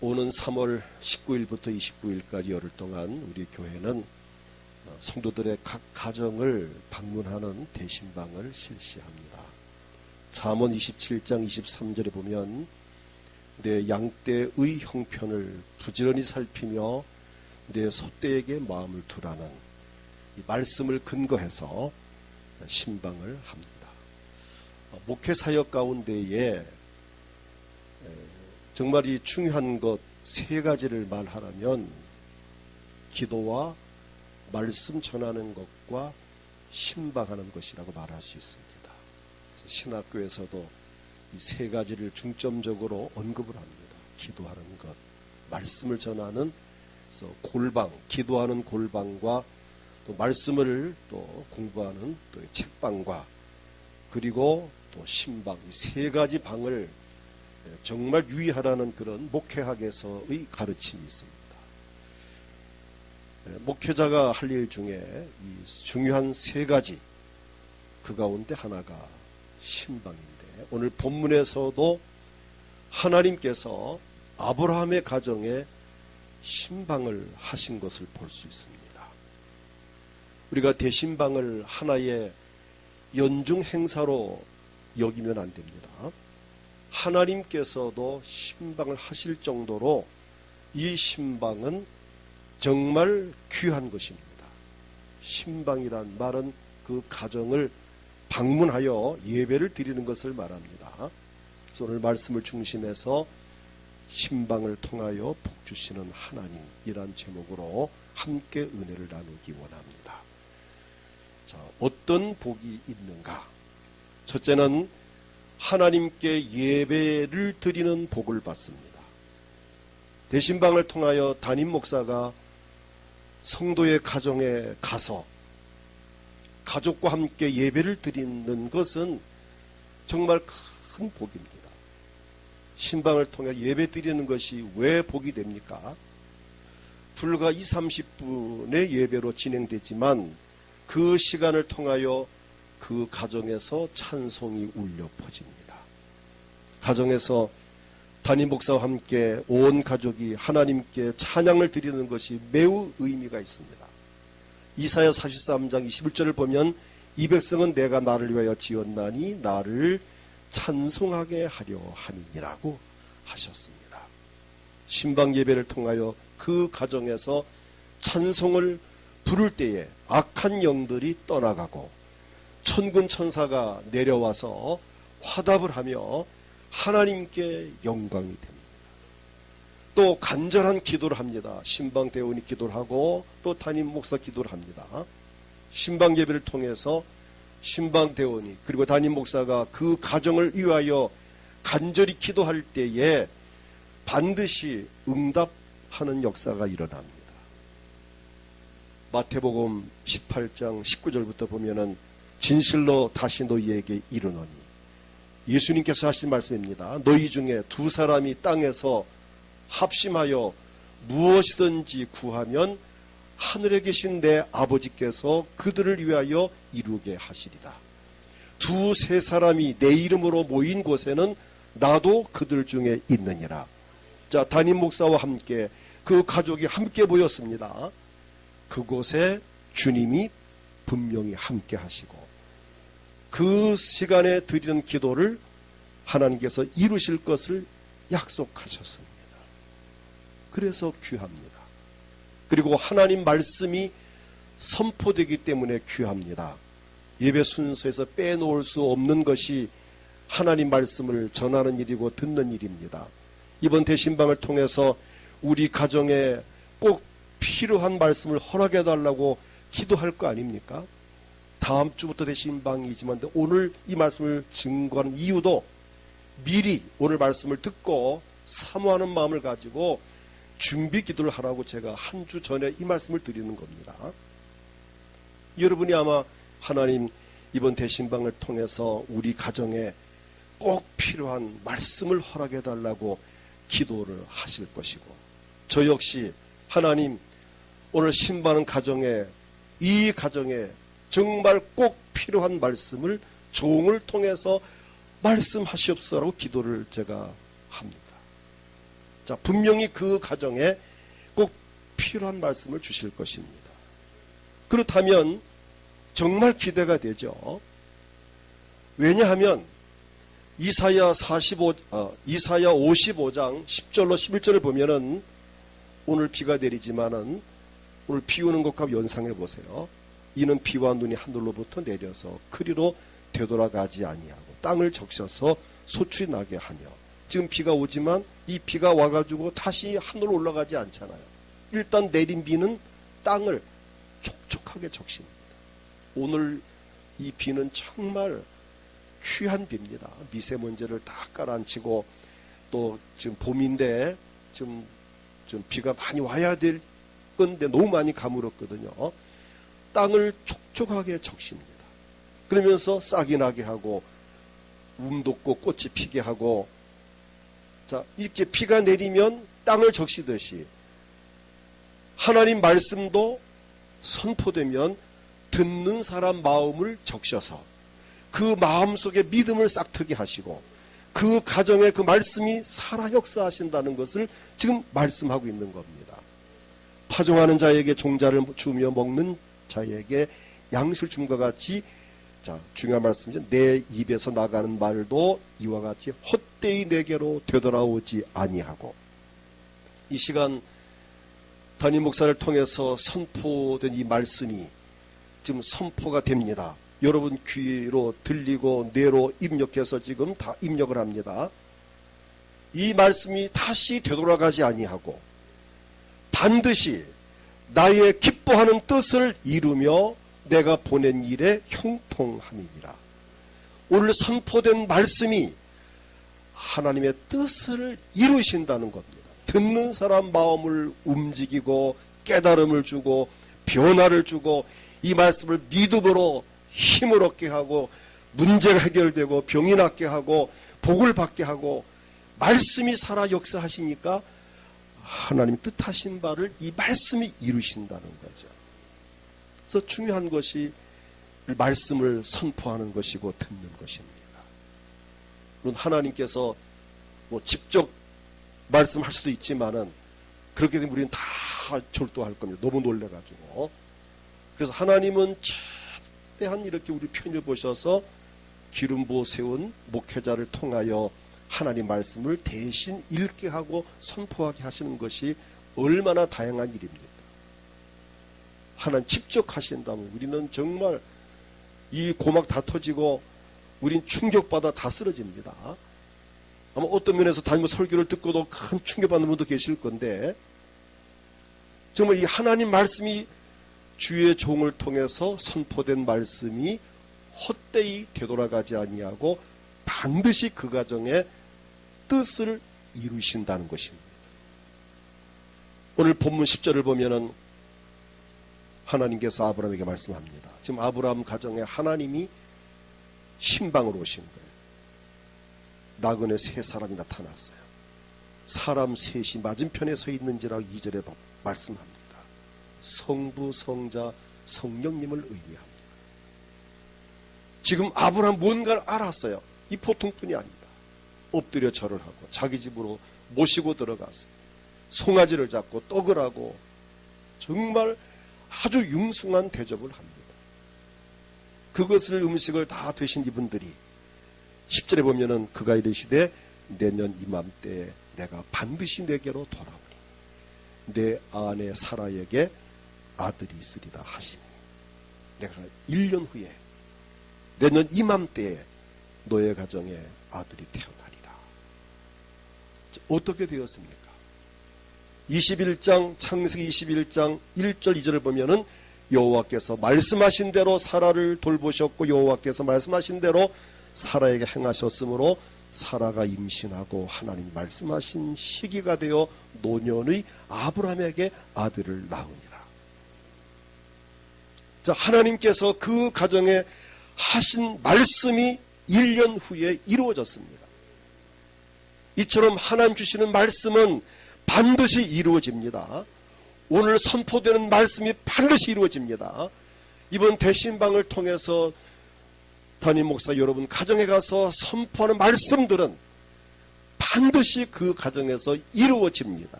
오는 3월 19일부터 29일까지 열흘 동안 우리 교회는 성도들의 각 가정을 방문하는 대신방을 실시합니다. 잠언 27장 23절에 보면 내 양떼의 형편을 부지런히 살피며 내 소떼에게 마음을 두라는 이 말씀을 근거해서 신방을 합니다. 목회 사역 가운데에 정말 이 중요한 것 세 가지를 말하라면 기도와 말씀 전하는 것과 신방하는 것이라고 말할 수 있습니다. 그래서 신학교에서도 이 세 가지를 중점적으로 언급을 합니다. 기도하는 것, 말씀을 전하는 골방, 기도하는 골방과 또 말씀을 또 공부하는 또 책방과 그리고 또 신방, 이 세 가지 방을 정말 유의하라는 그런 목회학에서의 가르침이 있습니다. 목회자가 할 일 중에 이 중요한 세 가지, 그 가운데 하나가 신방인데, 오늘 본문에서도 하나님께서 아브라함의 가정에 신방을 하신 것을 볼 수 있습니다. 우리가 대신방을 하나의 연중 행사로 여기면 안 됩니다. 하나님께서도 신방을 하실 정도로 이 신방은 정말 귀한 것입니다. 신방이란 말은 그 가정을 방문하여 예배를 드리는 것을 말합니다. 그래서 오늘 말씀을 중심해서 신방을 통하여 복 주시는 하나님이란 제목으로 함께 은혜를 나누기 원합니다. 자, 어떤 복이 있는가? 첫째는 하나님께 예배를 드리는 복을 받습니다. 대신방을 통하여 담임 목사가 성도의 가정에 가서 가족과 함께 예배를 드리는 것은 정말 큰 복입니다. 신방을 통해 예배 드리는 것이 왜 복이 됩니까? 불과 20-30분의 예배로 진행되지만 그 시간을 통하여 그 가정에서 찬송이 울려 퍼집니다. 가정에서 담임 목사와 함께 온 가족이 하나님께 찬양을 드리는 것이 매우 의미가 있습니다. 이사야 43장 21절을 보면 이 백성은 내가 나를 위하여 지었나니 나를 찬송하게 하려 함이니라고 하셨습니다. 신방 예배를 통하여 그 가정에서 찬송을 부를 때에 악한 영들이 떠나가고 천군 천사가 내려와서 화답을 하며 하나님께 영광이 됩니다. 또 간절한 기도를 합니다. 신방 대원이 기도를 하고 또 담임 목사 기도를 합니다. 신방 예배를 통해서 신방 대원이 그리고 담임 목사가 그 가정을 위하여 간절히 기도할 때에 반드시 응답하는 역사가 일어납니다. 마태복음 18장 19절부터 보면은 진실로 다시 너희에게 이르노니, 예수님께서 하신 말씀입니다. 너희 중에 두 사람이 땅에서 합심하여 무엇이든지 구하면 하늘에 계신 내 아버지께서 그들을 위하여 이루게 하시리라. 두세 사람이 내 이름으로 모인 곳에는 나도 그들 중에 있느니라. 자, 담임 목사와 함께 그 가족이 함께 모였습니다. 그곳에 주님이 분명히 함께 하시고 그 시간에 드리는 기도를 하나님께서 이루실 것을 약속하셨습니다. 그래서 귀합니다. 그리고 하나님 말씀이 선포되기 때문에 귀합니다. 예배 순서에서 빼놓을 수 없는 것이 하나님 말씀을 전하는 일이고 듣는 일입니다. 이번 대신방을 통해서 우리 가정에 꼭 필요한 말씀을 허락해달라고 기도할 거 아닙니까? 다음 주부터 대신방이지만 오늘 이 말씀을 증거하는 이유도 미리 오늘 말씀을 듣고 사모하는 마음을 가지고 준비 기도를 하라고 제가 한 주 전에 이 말씀을 드리는 겁니다. 여러분이 아마 하나님 이번 대신방을 통해서 우리 가정에 꼭 필요한 말씀을 허락해달라고 기도를 하실 것이고, 저 역시 하나님 오늘 신방하는 가정에, 이 가정에 정말 꼭 필요한 말씀을 종을 통해서 말씀하시옵소서라고 기도를 제가 합니다. 자, 분명히 그 가정에 꼭 필요한 말씀을 주실 것입니다. 그렇다면 정말 기대가 되죠. 왜냐하면 이사야 55장 10절로 11절을 보면은 오늘 비가 내리지만은 오늘 비 오는 것과 연상해 보세요. 이는 비와 눈이 하늘로부터 내려서 그리로 되돌아가지 아니하고 땅을 적셔서 소출이 나게 하며, 지금 비가 오지만 이 비가 와가지고 다시 하늘로 올라가지 않잖아요. 일단 내린 비는 땅을 촉촉하게 적십니다. 오늘 이 비는 정말 귀한 비입니다. 미세먼지를 다 깔아앉히고, 또 지금 봄인데 좀 비가 많이 와야 될 건데 너무 많이 가물었거든요. 땅을 촉촉하게 적십니다. 그러면서 싹이 나게 하고 움 돋고 꽃이 피게 하고, 자, 이렇게 비가 내리면 땅을 적시듯이 하나님 말씀도 선포되면 듣는 사람 마음을 적셔서 그 마음속에 믿음을 싹트게 하시고 그 가정에 그 말씀이 살아 역사하신다는 것을 지금 말씀하고 있는 겁니다. 파종하는 자에게 종자를 주며 먹는 자에게 양식을 줌과 같이, 자, 중요한 말씀이죠. 내 입에서 나가는 말도 이와 같이 헛되이 내게로 되돌아오지 아니하고. 이 시간 담임 목사를 통해서 선포된 이 말씀이 지금 선포가 됩니다. 여러분 귀로 들리고 뇌로 입력해서 지금 다 입력을 합니다. 이 말씀이 다시 되돌아가지 아니하고 반드시 나의 기뻐하는 뜻을 이루며 내가 보낸 일에 형통함이니라. 오늘 선포된 말씀이 하나님의 뜻을 이루신다는 겁니다. 듣는 사람 마음을 움직이고 깨달음을 주고 변화를 주고 이 말씀을 믿음으로 힘을 얻게 하고 문제가 해결되고 병이 낫게 하고 복을 받게 하고, 말씀이 살아 역사하시니까 하나님 뜻하신 바를 이 말씀이 이루신다는 거죠. 그래서 중요한 것이 말씀을 선포하는 것이고 듣는 것입니다. 물론 하나님께서 뭐 직접 말씀할 수도 있지만은 그렇게 되면 우리는 다 졸도할 겁니다. 너무 놀래가지고. 그래서 하나님은 최대한 이렇게 우리 편을 보셔서 기름 부어 세운 목회자를 통하여 하나님 말씀을 대신 읽게 하고 선포하게 하시는 것이 얼마나 다양한 일입니다. 하나님 직접 하신다면 우리는 정말 이 고막 다 터지고 우린 충격받아 다 쓰러집니다. 아마 어떤 면에서 담임 설교를 듣고도 큰 충격받는 분도 계실 건데, 정말 이 하나님 말씀이 주의 종을 통해서 선포된 말씀이 헛되이 되돌아가지 아니하고 반드시 그 가정의 뜻을 이루신다는 것입니다. 오늘 본문 10절을 보면은 하나님께서 아브라함에게 말씀합니다. 지금 아브라함 가정에 하나님이 신방으로 오신 거예요. 나그네 세 사람이 나타났어요. 사람 셋이 맞은편에 서 있는지라고 2절에 말씀합니다. 성부, 성자, 성령님을 의미합니다. 지금 아브라함 뭔가를 알았어요. 이 보통뿐이 아닙니다. 엎드려 절을 하고 자기 집으로 모시고 들어갔어요. 송아지를 잡고 떡을 하고 정말 아주 융숭한 대접을 합니다. 그것을 음식을 다 드신 이분들이 10절에 보면은 그가 이르시되 내년 이맘때에 내가 반드시 내게로 돌아오니 내 아내 사라에게 아들이 있으리라 하시니 내가 1년 후에 내년 이맘때에 너의 가정에 아들이 태어나리라. 어떻게 되었습니까? 21장 창세기 21장 1절 2절을 보면은 여호와께서 말씀하신 대로 사라를 돌보셨고 여호와께서 말씀하신 대로 사라에게 행하셨으므로 사라가 임신하고 하나님 말씀하신 시기가 되어 노년의 아브라함에게 아들을 낳으니라. 자, 하나님께서 그 가정에 하신 말씀이 1년 후에 이루어졌습니다. 이처럼 하나님 주시는 말씀은 반드시 이루어집니다. 오늘 선포되는 말씀이 반드시 이루어집니다. 이번 대신방을 통해서 담임 목사 여러분 가정에 가서 선포하는 말씀들은 반드시 그 가정에서 이루어집니다.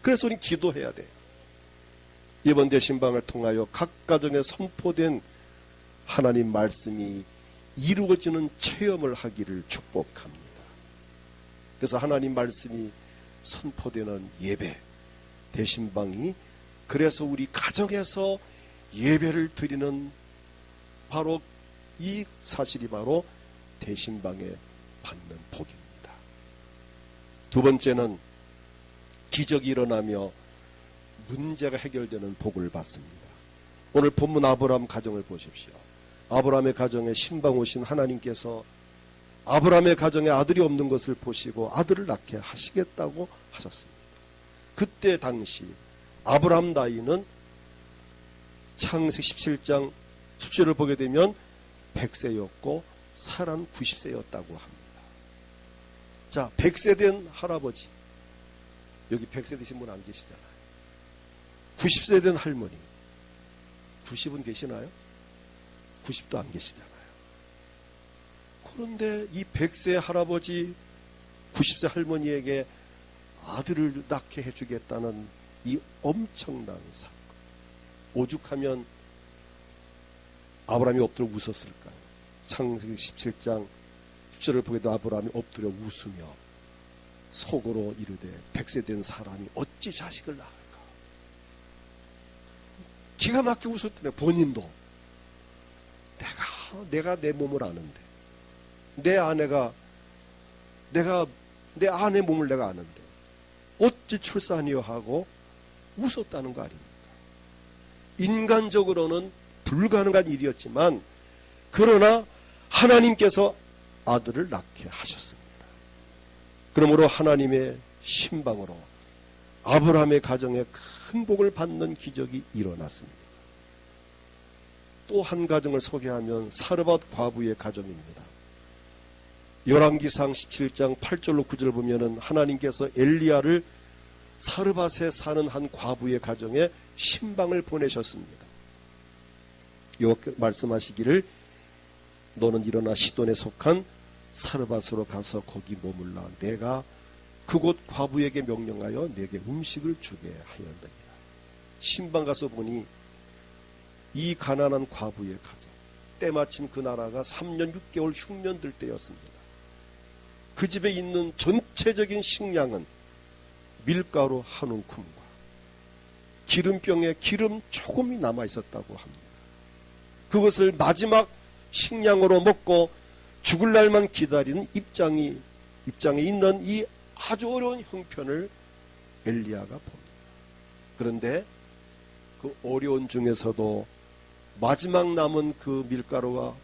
그래서 우리는 기도해야 돼요. 이번 대신방을 통하여 각 가정에 선포된 하나님 말씀이 이루어지는 체험을 하기를 축복합니다. 그래서 하나님 말씀이 선포되는 예배, 대신방이 그래서 우리 가정에서 예배를 드리는 바로 이 사실이 바로 대신방에 받는 복입니다. 두 번째는 기적이 일어나며 문제가 해결되는 복을 받습니다. 오늘 본문 아브라함 가정을 보십시오. 아브라함의 가정에 신방 오신 하나님께서 아브라함의 가정에 아들이 없는 것을 보시고 아들을 낳게 하시겠다고 하셨습니다. 그때 당시 아브라함 나이는 창세기 17장 10절을 보게 되면 100세였고 사라는 90세였다고 합니다. 자, 100세 된 할아버지, 여기 100세 되신 분 안 계시잖아요. 90세 된 할머니, 90은 계시나요? 90도 안 계시잖아요. 그런데 이 100세 할아버지, 90세 할머니에게 아들을 낳게 해주겠다는 이 엄청난 사건. 오죽하면 아브라함이 엎드려 웃었을까요? 창세기 17장 10절을 보게도 아브라함이 엎드려 웃으며 속으로 이르되 100세 된 사람이 어찌 자식을 낳을까? 기가 막히게 웃었더니 본인도 내가 내 몸을 아는데 내 아내가 내 아내 몸을 내가 아는데 어찌 출산이여 하고 웃었다는 거 아닙니까? 인간적으로는 불가능한 일이었지만 그러나 하나님께서 아들을 낳게 하셨습니다. 그러므로 하나님의 신방으로 아브라함의 가정에 큰 복을 받는 기적이 일어났습니다. 또 한 가정을 소개하면 사르밧 과부의 가정입니다. 열왕기상 17장 8절로 9절 보면은 하나님께서 엘리야를 사르밧에 사는 한 과부의 가정에 신방을 보내셨습니다. 여호와께서 말씀하시기를 너는 일어나 시돈에 속한 사르밧으로 가서 거기 머물라. 내가 그곳 과부에게 명령하여 내게 음식을 주게 하였느니라. 신방 가서 보니 이 가난한 과부의 가정, 때마침 그 나라가 3년 6개월 흉년들 때였습니다. 그 집에 있는 전체적인 식량은 밀가루 한 움큼과 기름병에 기름 조금이 남아 있었다고 합니다. 그것을 마지막 식량으로 먹고 죽을 날만 기다리는 입장에 있는 이 아주 어려운 형편을 엘리야가 봅니다. 그런데 그 어려운 중에서도 마지막 남은 그 밀가루와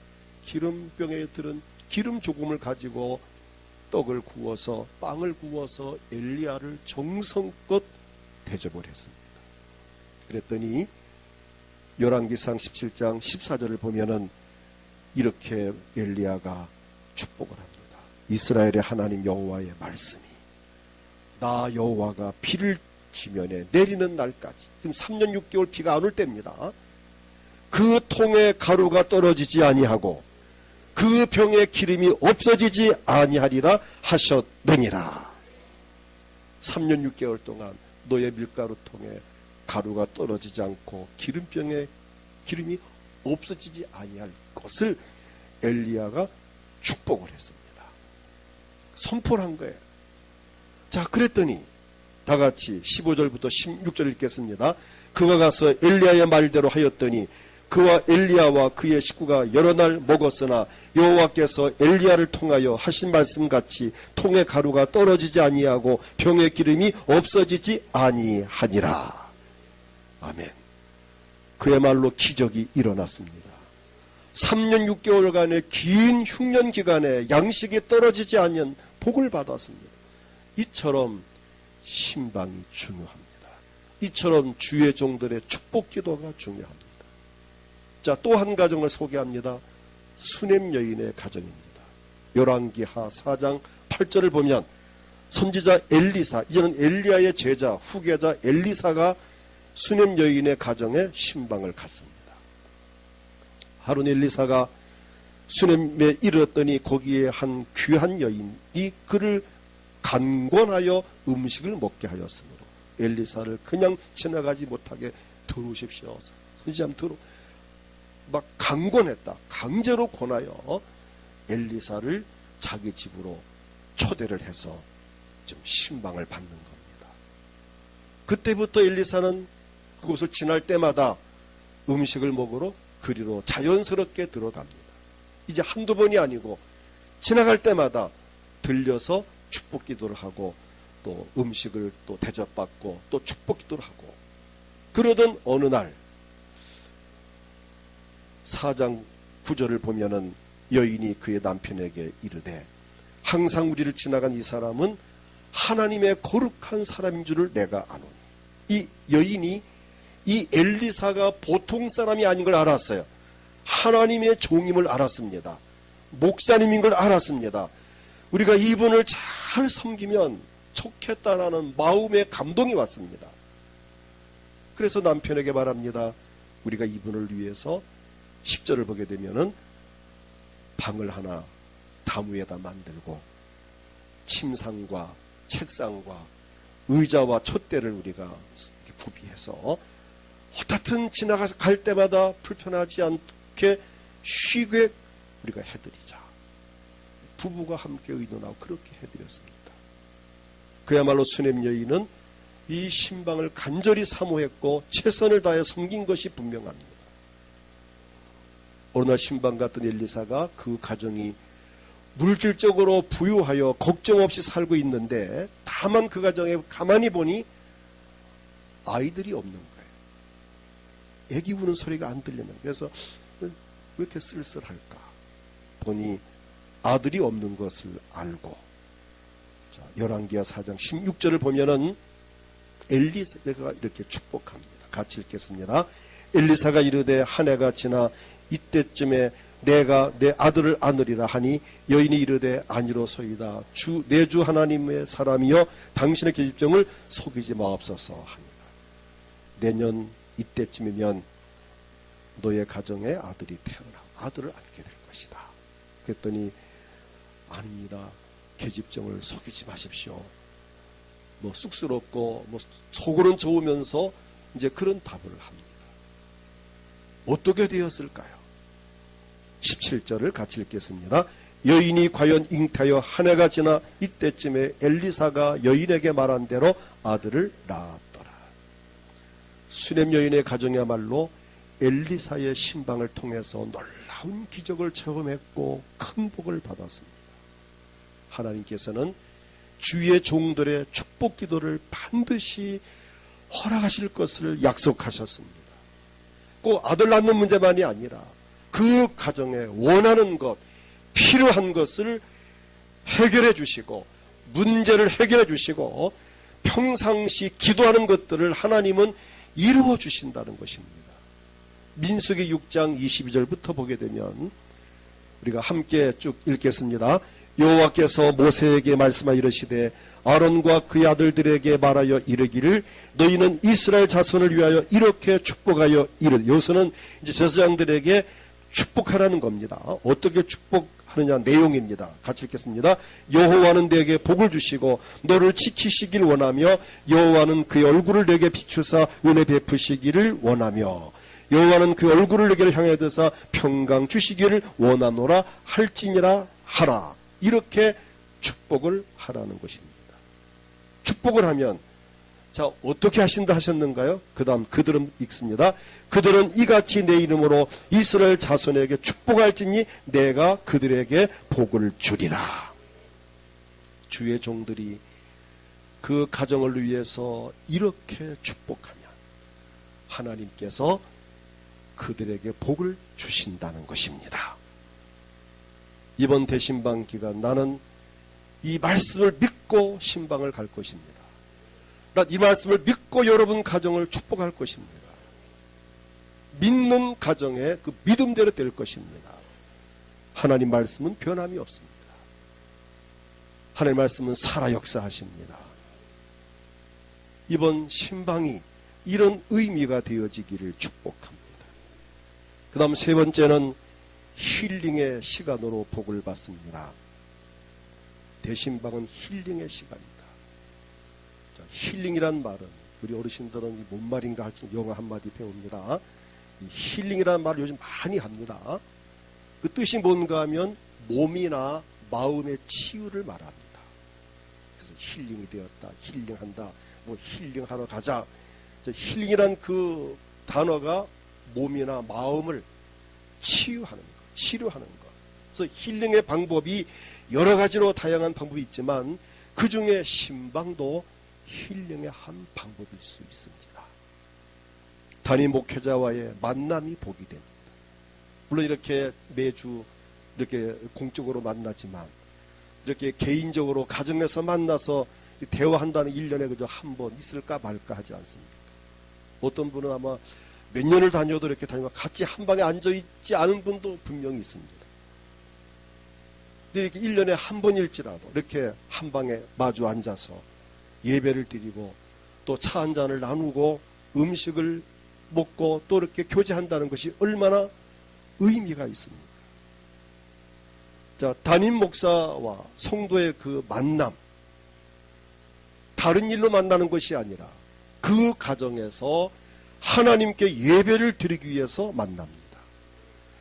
기름병에 들은 기름 조금을 가지고 떡을 구워서 빵을 구워서 엘리야를 정성껏 대접을 했습니다. 그랬더니 열왕기상 17장 14절을 보면은 이렇게 엘리야가 축복을 합니다. 이스라엘의 하나님 여호와의 말씀이 나 여호와가 비를 지면에 내리는 날까지, 지금 3년 6개월 비가 안 올 때입니다. 그 통에 가루가 떨어지지 아니하고 그 병에 기름이 없어지지 아니하리라 하셨느니라. 3년 6개월 동안 너의 밀가루 통에 가루가 떨어지지 않고 기름병에 기름이 없어지지 아니할 것을 엘리야가 축복을 했습니다. 선포를 한 거예요. 자, 그랬더니 다 같이 15절부터 16절 읽겠습니다. 그가 가서 엘리야의 말대로 하였더니 그와 엘리야와 그의 식구가 여러 날 먹었으나 여호와께서 엘리야를 통하여 하신 말씀같이 통에 가루가 떨어지지 아니하고 병의 기름이 없어지지 아니하니라. 아멘. 그야말로 기적이 일어났습니다. 3년 6개월간의 긴 흉년 기간에 양식이 떨어지지 않는 복을 받았습니다. 이처럼 신방이 중요합니다. 이처럼 주의 종들의 축복 기도가 중요합니다. 자, 또 한 가정을 소개합니다. 수넴 여인의 가정입니다. 열왕기하 4장 8절을 보면 선지자 엘리사, 이제는 엘리야의 제자 후계자 엘리사가 수넴 여인의 가정에 신방을 갔습니다. 하루는 엘리사가 수넴에 이르렀더니 거기에 한 귀한 여인이 그를 간권하여 음식을 먹게 하였으므로 엘리사를 그냥 지나가지 못하게 들어오십시오. 선지자님 막 강권했다. 강제로 권하여 엘리사를 자기 집으로 초대를 해서 좀 신방을 받는 겁니다. 그때부터 엘리사는 그곳을 지날 때마다 음식을 먹으러 그리로 자연스럽게 들어갑니다. 이제 한두 번이 아니고 지나갈 때마다 들려서 축복 기도를 하고 또 음식을 또 대접받고 또 축복 기도를 하고, 그러던 어느 날 4장 9절을 보면은 여인이 그의 남편에게 이르되 항상 우리를 지나간 이 사람은 하나님의 거룩한 사람인 줄을 내가 아노니. 이 여인이 이 엘리사가 보통 사람이 아닌 걸 알았어요. 하나님의 종임을 알았습니다. 목사님인 걸 알았습니다. 우리가 이분을 잘 섬기면 좋겠다라는 마음의 감동이 왔습니다. 그래서 남편에게 말합니다. 우리가 이분을 위해서 10절을 보게 되면은 방을 하나 다무에다 만들고 침상과 책상과 의자와 촛대를 우리가 구비해서 어떻든 지나갈 때마다 불편하지 않게 쉬게 우리가 해드리자. 부부가 함께 의논하고 그렇게 해드렸습니다. 그야말로 수냄 여인은 이 신방을 간절히 사모했고 최선을 다해 섬긴 것이 분명합니다. 어느 날 신방 갔던 엘리사가 그 가정이 물질적으로 부유하여 걱정 없이 살고 있는데 다만 그 가정에 가만히 보니 아이들이 없는 거예요. 애기 우는 소리가 안 들리는 거예요. 그래서 왜 이렇게 쓸쓸할까 보니 아들이 없는 것을 알고, 자, 열왕기하 4장 16절을 보면은 엘리사가 이렇게 축복합니다. 같이 읽겠습니다. 엘리사가 이르되 한 해가 지나 이때쯤에 내가 내 아들을 안으리라 하니 여인이 이르되 아니로소이다. 내 주 하나님의 사람이여 당신의 계집종을 속이지 마옵소서 하니라. 내년 이때쯤이면 너의 가정에 아들이 태어나 아들을 안게 될 것이다. 그랬더니 아닙니다. 계집종을 속이지 마십시오. 뭐 쑥스럽고 뭐 속으로는 좋으면서 이제 그런 답을 합니다. 어떻게 되었을까요? 17절을 같이 읽겠습니다. 여인이 과연 잉태하여 한 해가 지나 이때쯤에 엘리사가 여인에게 말한 대로 아들을 낳았더라. 수냄 여인의 가정이야말로 엘리사의 신방을 통해서 놀라운 기적을 체험했고 큰 복을 받았습니다. 하나님께서는 주의 종들의 축복 기도를 반드시 허락하실 것을 약속하셨습니다. 꼭 아들 낳는 문제만이 아니라 그 가정에 원하는 것, 필요한 것을 해결해 주시고 문제를 해결해 주시고 평상시 기도하는 것들을 하나님은 이루어 주신다는 것입니다. 민수기 6장 22절부터 보게 되면 우리가 함께 쭉 읽겠습니다. 여호와께서 모세에게 말씀하여 이르시되 아론과 그의 아들들에게 말하여 이르기를 너희는 이스라엘 자손을 위하여 이렇게 축복하여 이르. 여기서는 이제 제사장들에게 축복하라는 겁니다. 어떻게 축복하느냐 내용입니다. 같이 읽겠습니다. 여호와는 내게 복을 주시고 너를 지키시길 원하며 여호와는 그의 얼굴을 내게 비추사 은혜 베푸시기를 원하며 여호와는 그 얼굴을 내게 향해 드사 평강 주시기를 원하노라 할지니라 하라. 이렇게 축복을 하라는 것입니다. 축복을 하면 자 어떻게 하신다 하셨는가요? 그 다음 그들은 읽습니다. 그들은 이같이 내 이름으로 이스라엘 자손에게 축복할지니 내가 그들에게 복을 주리라. 주의 종들이 그 가정을 위해서 이렇게 축복하면 하나님께서 그들에게 복을 주신다는 것입니다. 이번 대신방 기간 나는 이 말씀을 믿고 신방을 갈 것입니다. 난 이 말씀을 믿고 여러분 가정을 축복할 것입니다. 믿는 가정에 그 믿음대로 될 것입니다. 하나님 말씀은 변함이 없습니다. 하나님 말씀은 살아 역사하십니다. 이번 신방이 이런 의미가 되어지기를 축복합니다. 그 다음 세 번째는 힐링의 시간으로 복을 받습니다. 대신방은 힐링의 시간이다. 자, 힐링이란 말은 우리 어르신들은 뭔 말인가 할지 영어 한마디 배웁니다. 이 힐링이라는 말을 요즘 많이 합니다. 그 뜻이 뭔가 하면 몸이나 마음의 치유를 말합니다. 그래서 힐링이 되었다, 힐링한다, 뭐 힐링하러 가자. 힐링이란 그 단어가 몸이나 마음을 치유하는 것, 치료하는 것. 그래서 힐링의 방법이 여러 가지로 다양한 방법이 있지만 그 중에 신방도 힐링의 한 방법일 수 있습니다. 담임 목회자와의 만남이 복이 됩니다. 물론 이렇게 매주 이렇게 공적으로 만나지만 이렇게 개인적으로 가정에서 만나서 대화한다는 1년에 그저 한 번 있을까 말까 하지 않습니까? 어떤 분은 아마 몇 년을 다녀도 이렇게 다니면 같이 한 방에 앉아있지 않은 분도 분명히 있습니다. 근데 이렇게 1년에 한 번일지라도 이렇게 한 방에 마주 앉아서 예배를 드리고 또 차 한 잔을 나누고 음식을 먹고 또 이렇게 교제한다는 것이 얼마나 의미가 있습니까? 자, 담임 목사와 성도의 그 만남, 다른 일로 만나는 것이 아니라 그 가정에서 하나님께 예배를 드리기 위해서 만납니다.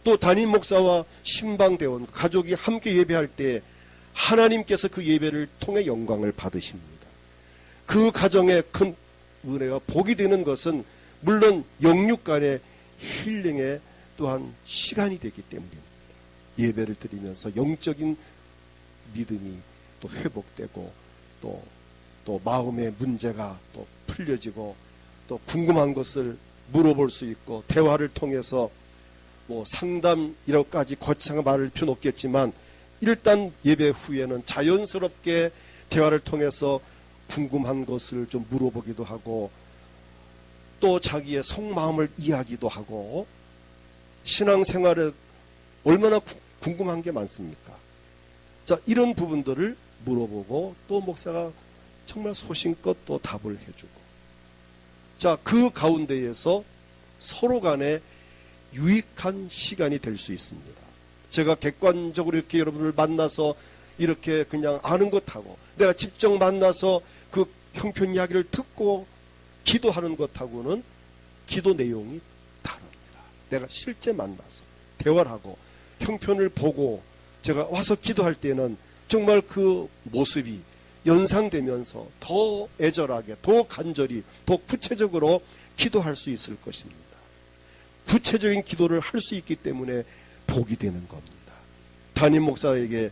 또 담임 목사와 신방대원 가족이 함께 예배할 때 하나님께서 그 예배를 통해 영광을 받으십니다. 그 가정의 큰 은혜와 복이 되는 것은 물론 영육 간의 힐링의 또한 시간이 되기 때문입니다. 예배를 드리면서 영적인 믿음이 또 회복되고 또 마음의 문제가 또 풀려지고 또 궁금한 것을 물어볼 수 있고 대화를 통해서 뭐 상담이라고까지 거창한 말을 필요는 없겠지만 일단 예배 후에는 자연스럽게 대화를 통해서 궁금한 것을 좀 물어보기도 하고 또 자기의 속마음을 이야기도 하고 신앙생활에 얼마나 궁금한 게 많습니까? 자, 이런 부분들을 물어보고 또 목사가 정말 소신껏 또 답을 해주고 자, 그 가운데에서 서로 간에 유익한 시간이 될 수 있습니다. 제가 객관적으로 이렇게 여러분을 만나서 이렇게 그냥 아는 것하고 내가 직접 만나서 그 형편 이야기를 듣고 기도하는 것하고는 기도 내용이 다릅니다. 내가 실제 만나서 대화를 하고 형편을 보고 제가 와서 기도할 때는 정말 그 모습이 연상되면서 더 애절하게, 더 간절히, 더 구체적으로 기도할 수 있을 것입니다. 구체적인 기도를 할 수 있기 때문에 복이 되는 겁니다. 담임 목사에게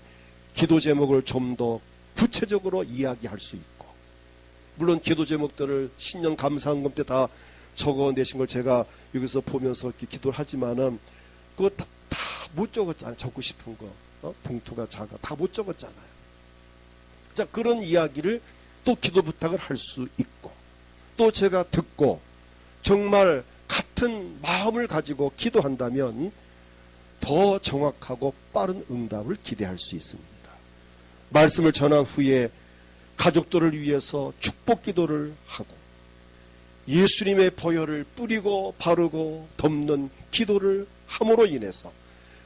기도 제목을 좀 더 구체적으로 이야기할 수 있고 물론 기도 제목들을 신년 감사헌금 때 다 적어내신 걸 제가 여기서 보면서 이렇게 기도를 하지만은 그거 다 못 적었잖아요. 적고 싶은 거 봉투가 작아 다 못 적었잖아요. 자, 그런 이야기를 또 기도 부탁을 할 수 있고 또 제가 듣고 정말 같은 마음을 가지고 기도한다면 더 정확하고 빠른 응답을 기대할 수 있습니다. 말씀을 전한 후에 가족들을 위해서 축복 기도를 하고 예수님의 보혈을 뿌리고 바르고 덮는 기도를 함으로 인해서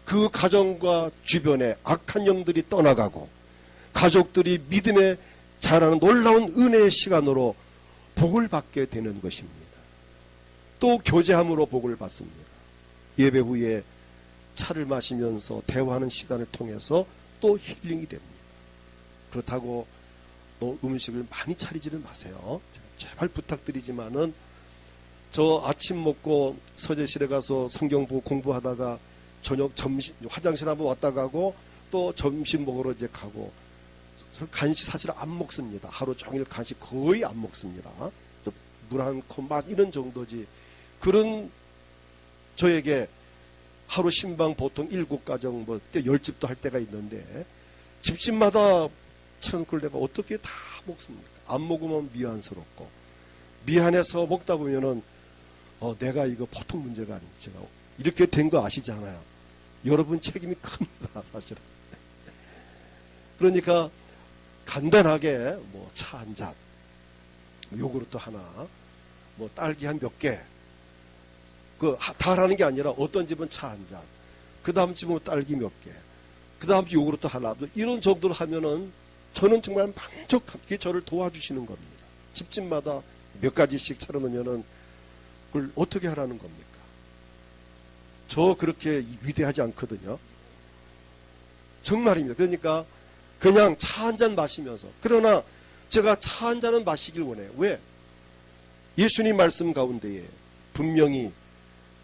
그 가정과 주변에 악한 영들이 떠나가고 가족들이 믿음에 자라는 놀라운 은혜의 시간으로 복을 받게 되는 것입니다. 또 교제함으로 복을 받습니다. 예배 후에 차를 마시면서 대화하는 시간을 통해서 또 힐링이 됩니다. 그렇다고 또 음식을 많이 차리지는 마세요. 제발 부탁드리지만은 저 아침 먹고 서재실에 가서 성경 보고 공부하다가 저녁 점심 화장실 한번 왔다 가고 또 점심 먹으러 이제 가고 간식 사실 안 먹습니다. 하루 종일 간식 거의 안 먹습니다. 물 한 컵 맛 이런 정도지. 그런 저에게 하루 신방 보통 7가정 뭐 10집도 할 때가 있는데 집집마다 차려놓고 내가 어떻게 다 먹습니까? 안 먹으면 미안스럽고 미안해서 먹다 보면은 내가 이거 보통 문제가 아니지. 제가 이렇게 된 거 아시잖아요. 여러분 책임이 큽니다. 사실은. 그러니까 간단하게 뭐 차 한 잔, 요구르트 하나, 뭐 딸기 한 몇 개, 다 하라는 게 아니라 어떤 집은 차 한 잔, 그 다음 집은 딸기 몇 개, 그 다음 집 요구르트 하나, 이런 정도로 하면은 저는 정말 만족하게 저를 도와주시는 겁니다. 집집마다 몇 가지씩 차려놓으면은 그걸 어떻게 하라는 겁니까? 저 그렇게 위대하지 않거든요. 정말입니다. 그러니까 그냥 차 한 잔 마시면서, 그러나 제가 차 한 잔은 마시길 원해요. 왜? 예수님 말씀 가운데에 분명히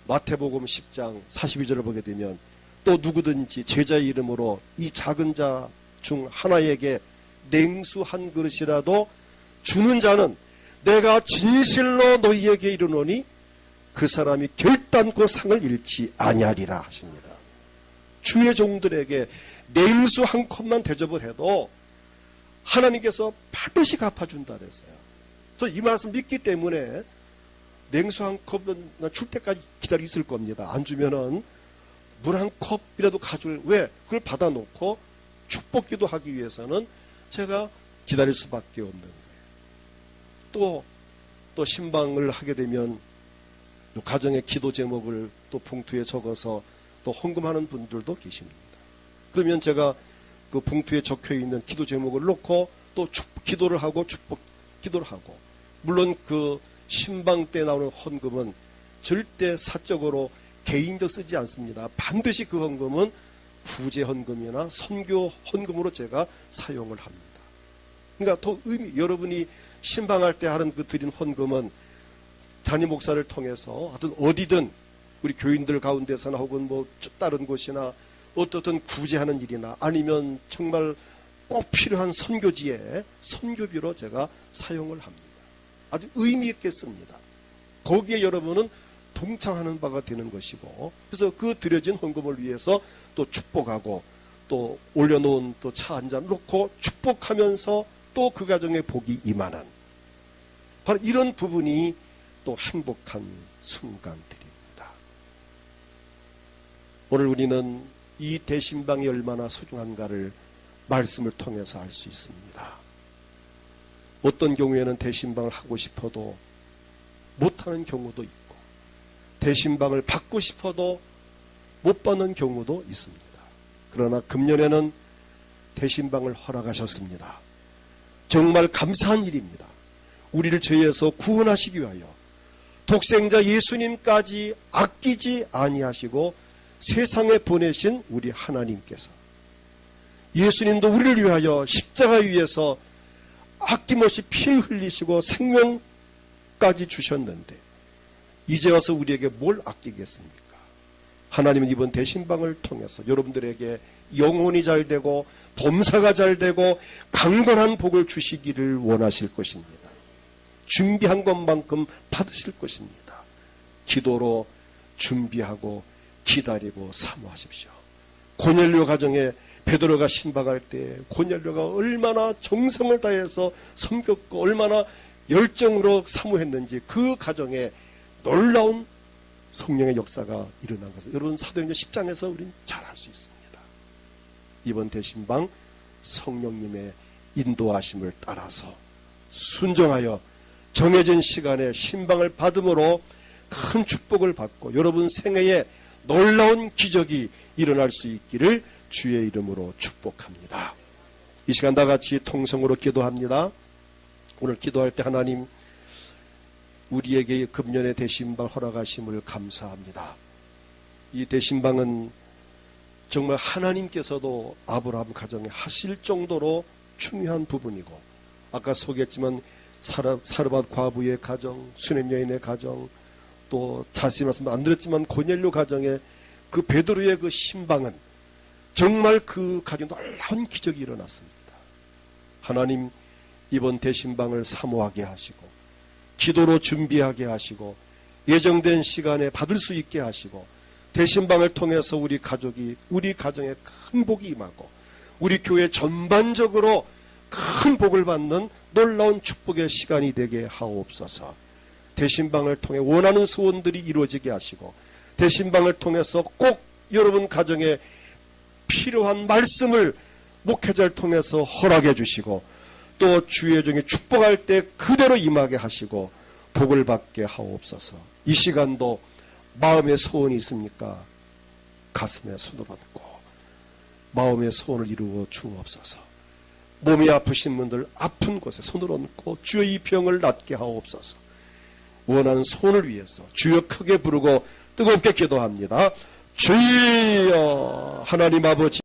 마태복음 10장 42절을 보게 되면, 또 누구든지 제자의 이름으로 이 작은 자 중 하나에게 냉수 한 그릇이라도 주는 자는 내가 진실로 너희에게 이르노니 그 사람이 결단코 상을 잃지 아니하리라 하십니다. 주의 종들에게 냉수 한 컵만 대접을 해도 하나님께서 반드시 갚아준다 그랬어요. 저 이 말씀 믿기 때문에 냉수 한 컵은 줄 때까지 기다리고 있을 겁니다. 안 주면은 물 한 컵이라도 가줄, 왜? 그걸 받아놓고 축복기도 하기 위해서는 제가 기다릴 수밖에 없는 거예요. 또 신방을 하게 되면 가정의 기도 제목을 또 봉투에 적어서 또 헌금하는 분들도 계십니다. 그러면 제가 그 봉투에 적혀 있는 기도 제목을 놓고 또 기도를 하고 축복 기도를 하고, 물론 그 신방 때 나오는 헌금은 절대 사적으로 개인적 쓰지 않습니다. 반드시 그 헌금은 구제 헌금이나 선교 헌금으로 제가 사용을 합니다. 그러니까 더 여러분이 신방할 때 하는 그 드린 헌금은 담임 목사를 통해서 하여튼 어디든 우리 교인들 가운데서나 혹은 뭐 다른 곳이나 어떻든 구제하는 일이나 아니면 정말 꼭 필요한 선교지에 선교비로 제가 사용을 합니다. 아주 의미 있게 씁니다. 거기에 여러분은 동참하는 바가 되는 것이고, 그래서 그 드려진 헌금을 위해서 또 축복하고 또 올려놓은 또 차 한 잔 놓고 축복하면서 또 그 가정에 복이 임하는, 바로 이런 부분이 또 행복한 순간들입니다. 오늘 우리는 이 대신방이 얼마나 소중한가를 말씀을 통해서 알 수 있습니다. 어떤 경우에는 대신방을 하고 싶어도 못하는 경우도 있고, 대신방을 받고 싶어도 못 받는 경우도 있습니다. 그러나 금년에는 대신방을 허락하셨습니다. 정말 감사한 일입니다. 우리를 죄에서 구원하시기 위하여 독생자 예수님까지 아끼지 아니하시고 세상에 보내신 우리 하나님께서, 예수님도 우리를 위하여 십자가 위에서 아낌없이 피를 흘리시고 생명까지 주셨는데 이제 와서 우리에게 뭘 아끼겠습니까? 하나님은 이번 대신방을 통해서 여러분들에게 영혼이 잘 되고 범사가 잘 되고 강건한 복을 주시기를 원하실 것입니다. 준비한 것만큼 받으실 것입니다. 기도로 준비하고 기다리고 사모하십시오. 고넬료 가정에 베드로가 신방할 때 고넬료가 얼마나 정성을 다해서 섬겼고 얼마나 열정으로 사모했는지 그 가정에 놀라운 성령의 역사가 일어난 것을 여러분 사도행전 10장에서 우리는 잘 알 수 있습니다. 이번 대신방 성령님의 인도하심을 따라서 순종하여 정해진 시간에 신방을 받음으로 큰 축복을 받고 여러분 생애에 놀라운 기적이 일어날 수 있기를 주의 이름으로 축복합니다. 이 시간 다 같이 통성으로 기도합니다. 오늘 기도할 때 하나님, 우리에게 금년의 대신방 허락하심을 감사합니다. 이 대신방은 정말 하나님께서도 아브라함 가정에 하실 정도로 중요한 부분이고, 아까 소개했지만 사르밧 과부의 가정, 수넴 여인의 가정, 또 자세히 말씀 안 드렸지만 고넬료 가정의 그 베드로의 그 신방은 정말 그 가정에 놀라운 기적이 일어났습니다. 하나님, 이번 대신방을 사모하게 하시고 기도로 준비하게 하시고 예정된 시간에 받을 수 있게 하시고 대신방을 통해서 우리 가족이, 우리 가정에 큰 복이 임하고 우리 교회 전반적으로 큰 복을 받는 놀라운 축복의 시간이 되게 하옵소서. 대신방을 통해 원하는 소원들이 이루어지게 하시고 대신방을 통해서 꼭 여러분 가정에 필요한 말씀을 목회자를 통해서 허락해 주시고 또 주의 종이 축복할 때 그대로 임하게 하시고 복을 받게 하옵소서. 이 시간도 마음의 소원이 있습니까? 가슴에 손을 얹고 마음의 소원을 이루어 주옵소서. 몸이 아프신 분들 아픈 곳에 손을 얹고 주여 이 병을 낫게 하옵소서. 원하는 소원을 위해서 주여 크게 부르고 뜨겁게 기도합니다. 주여. 하나님 아버지